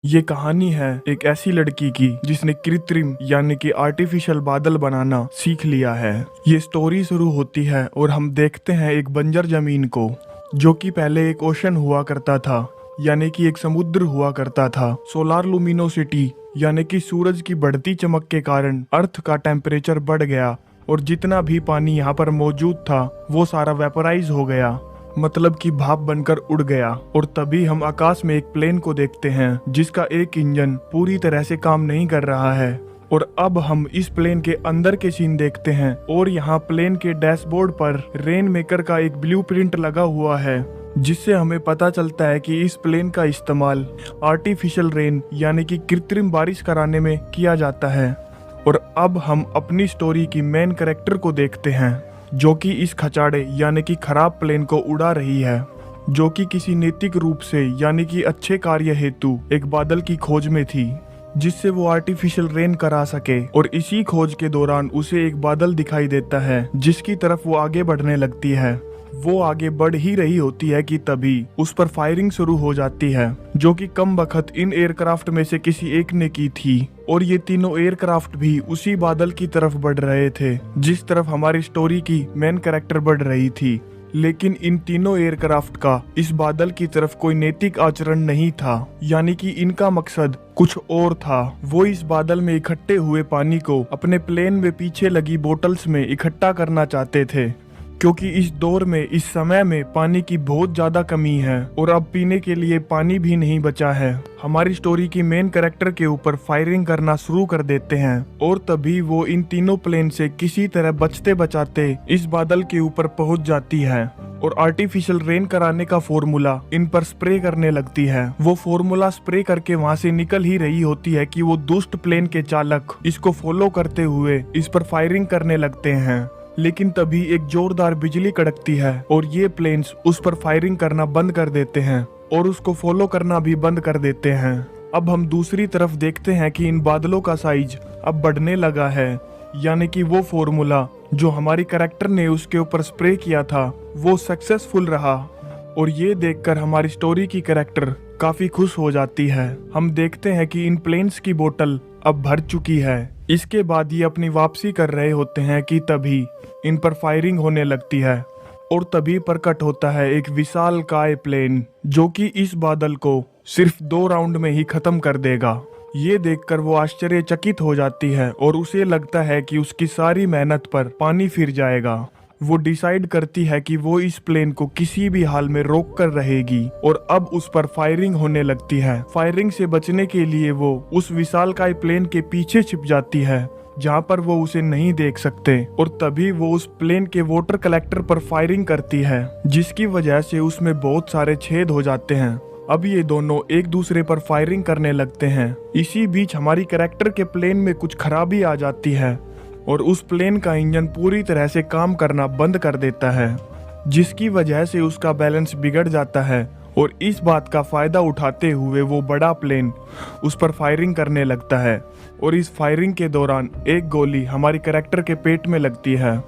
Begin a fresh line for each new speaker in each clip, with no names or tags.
ये कहानी है एक ऐसी लड़की की जिसने कृत्रिम यानी कि आर्टिफिशियल बादल बनाना सीख लिया है। ये स्टोरी शुरू होती है और हम देखते हैं एक बंजर जमीन को, जो कि पहले एक ओशन हुआ करता था, यानी कि एक समुद्र हुआ करता था। सोलार लुमिनोसिटी यानी कि सूरज की बढ़ती चमक के कारण अर्थ का टेम्परेचर बढ़ गया और जितना भी पानी यहाँ पर मौजूद था वो सारा वेपोराइज हो गया, मतलब कि भाप बनकर उड़ गया। और तभी हम आकाश में एक प्लेन को देखते हैं जिसका एक इंजन पूरी तरह से काम नहीं कर रहा है। और अब हम इस प्लेन के अंदर के सीन देखते हैं और यहाँ प्लेन के डैशबोर्ड पर रेन मेकर का एक ब्लूप्रिंट लगा हुआ है, जिससे हमें पता चलता है कि इस प्लेन का इस्तेमाल आर्टिफिशियल रेन यानी कि कृत्रिम बारिश कराने में किया जाता है। और अब हम अपनी स्टोरी की मेन कैरेक्टर को देखते हैं, जो कि इस खचाड़े यानी कि खराब प्लेन को उड़ा रही है, जो कि किसी नैतिक रूप से यानी कि अच्छे कार्य हेतु एक बादल की खोज में थी, जिससे वो आर्टिफिशियल रेन करा सके। और इसी खोज के दौरान उसे एक बादल दिखाई देता है जिसकी तरफ वो आगे बढ़ने लगती है। वो आगे बढ़ ही रही होती है कि तभी उस पर फायरिंग शुरू हो जाती है, जो कि कम बखत इन एयरक्राफ्ट में से किसी एक ने की थी। और ये तीनों एयरक्राफ्ट भी उसी बादल की तरफ बढ़ रहे थे जिस तरफ हमारी स्टोरी की मेन कैरेक्टर बढ़ रही थी। लेकिन इन तीनों एयरक्राफ्ट का इस बादल की तरफ कोई नैतिक आचरण नहीं था, यानी कि इनका मकसद कुछ और था। वो इस बादल में इकट्ठे हुए पानी को अपने प्लेन में पीछे लगी बोतल्स में इकट्ठा करना चाहते थे, क्योंकि इस दौर में इस समय में पानी की बहुत ज्यादा कमी है और अब पीने के लिए पानी भी नहीं बचा है। हमारी स्टोरी की मेन कैरेक्टर के ऊपर फायरिंग करना शुरू कर देते हैं और तभी वो इन तीनों प्लेन से किसी तरह बचते बचाते इस बादल के ऊपर पहुंच जाती है और आर्टिफिशियल रेन कराने का फॉर्मूला इन पर स्प्रे करने लगती है। वो फॉर्मूला स्प्रे करके वहां से निकल ही रही होती है कि वो दुष्ट प्लेन के चालक इसको फॉलो करते हुए इस पर फायरिंग करने लगते हैं। लेकिन तभी एक जोरदार बिजली कड़कती है और ये प्लेन्स उस पर फायरिंग करना बंद कर देते हैं और उसको फॉलो करना भी बंद कर देते हैं। अब हम दूसरी तरफ देखते हैं कि इन बादलों का साइज अब बढ़ने लगा है, यानी कि वो फॉर्मूला जो हमारी कैरेक्टर ने उसके ऊपर स्प्रे किया था वो सक्सेसफुल रहा। और ये देखकर हमारी स्टोरी की कैरेक्टर काफी खुश हो जाती है। हम देखते हैं कि इन प्लेन्स की बोतल अब भर चुकी है। इसके बाद ये अपनी वापसी कर रहे होते हैं कि तभी इन पर फायरिंग होने लगती है और तभी प्रकट होता है एक विशालकाय प्लेन, जो कि इस बादल को सिर्फ 2 राउंड में ही खत्म कर देगा। ये देखकर वो आश्चर्यचकित हो जाती है और उसे लगता है कि उसकी सारी मेहनत पर पानी फिर जाएगा। वो डिसाइड करती है कि वो इस प्लेन को किसी भी हाल में रोक कर रहेगी और अब उस पर फायरिंग होने लगती है। फायरिंग से बचने के लिए वो उस विशालकाय प्लेन के पीछे छिप जाती है, जहाँ पर वो उसे नहीं देख सकते। और तभी वो उस प्लेन के वाटर कलेक्टर पर फायरिंग करती है, जिसकी वजह से उसमें बहुत सारे छेद हो जाते हैं। अब ये दोनों एक दूसरे पर फायरिंग करने लगते हैं। इसी बीच हमारी कैरेक्टर के प्लेन में कुछ खराबी आ जाती है और उस प्लेन का इंजन पूरी तरह से काम करना बंद कर देता है, जिसकी वजह से उसका बैलेंस बिगड़ जाता है। और इस बात का फायदा उठाते हुए वो बड़ा प्लेन उस पर फायरिंग करने लगता है और इस फायरिंग के दौरान एक गोली हमारी कैरेक्टर के पेट में लगती है,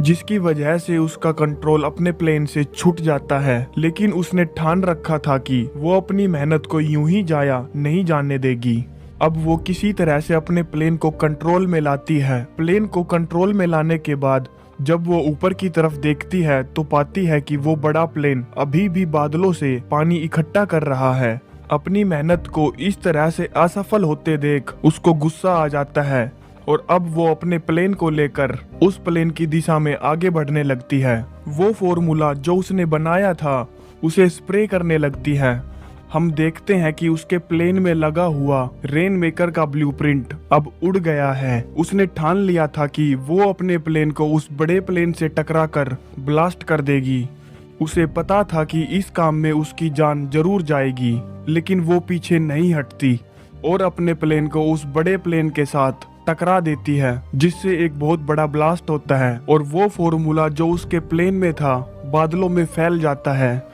जिसकी वजह से उसका कंट्रोल अपने प्लेन से छूट जाता है। लेकिन उसने ठान रखा था कि वो अपनी मेहनत को यूं ही जाया नहीं जाने देगी। अब वो किसी तरह से अपने प्लेन को कंट्रोल में लाती है। प्लेन को कंट्रोल में लाने के बाद जब वो ऊपर की तरफ देखती है तो पाती है कि वो बड़ा प्लेन अभी भी बादलों से पानी इकट्ठा कर रहा है। अपनी मेहनत को इस तरह से असफल होते देख उसको गुस्सा आ जाता है और अब वो अपने प्लेन को लेकर उस प्लेन की दिशा में आगे बढ़ने लगती है। वो फॉर्मूला जो उसने बनाया था उसे स्प्रे करने लगती है। हम देखते हैं कि उसके प्लेन में लगा हुआ रेन मेकर का ब्लूप्रिंट अब उड़ गया है। उसने ठान लिया था कि वो अपने प्लेन को उस बड़े प्लेन से टकराकर ब्लास्ट कर देगी। उसे पता था कि इस काम में उसकी जान जरूर जाएगी, लेकिन वो पीछे नहीं हटती और अपने प्लेन को उस बड़े प्लेन के साथ टकरा देती है, जिससे एक बहुत बड़ा ब्लास्ट होता है और वो फॉर्मूला जो उसके प्लेन में था बादलों में फैल जाता है।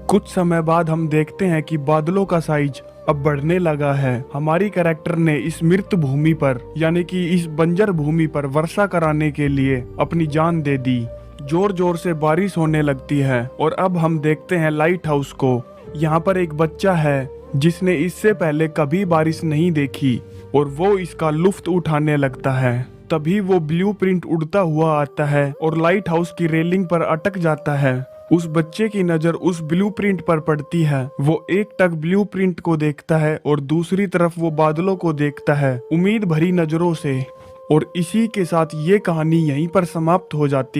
कुछ समय बाद हम देखते हैं कि बादलों का साइज अब बढ़ने लगा है। हमारी कैरेक्टर ने इस मृत भूमि पर यानी कि इस बंजर भूमि पर वर्षा कराने के लिए अपनी जान दे दी। जोर जोर से बारिश होने लगती है और अब हम देखते हैं लाइट हाउस को। यहाँ पर एक बच्चा है जिसने इससे पहले कभी बारिश नहीं देखी, और वो इसका लुफ्त उठाने लगता है। तभी वो ब्लूप्रिंट उड़ता हुआ आता है और लाइट हाउस की रेलिंग पर अटक जाता है। उस बच्चे की नजर उस ब्लूप्रिंट पर पड़ती है। वो एक टक ब्लूप्रिंट को देखता है और दूसरी तरफ वो बादलों को देखता है उम्मीद भरी नजरों से। और इसी के साथ ये कहानी यहीं पर समाप्त हो जाती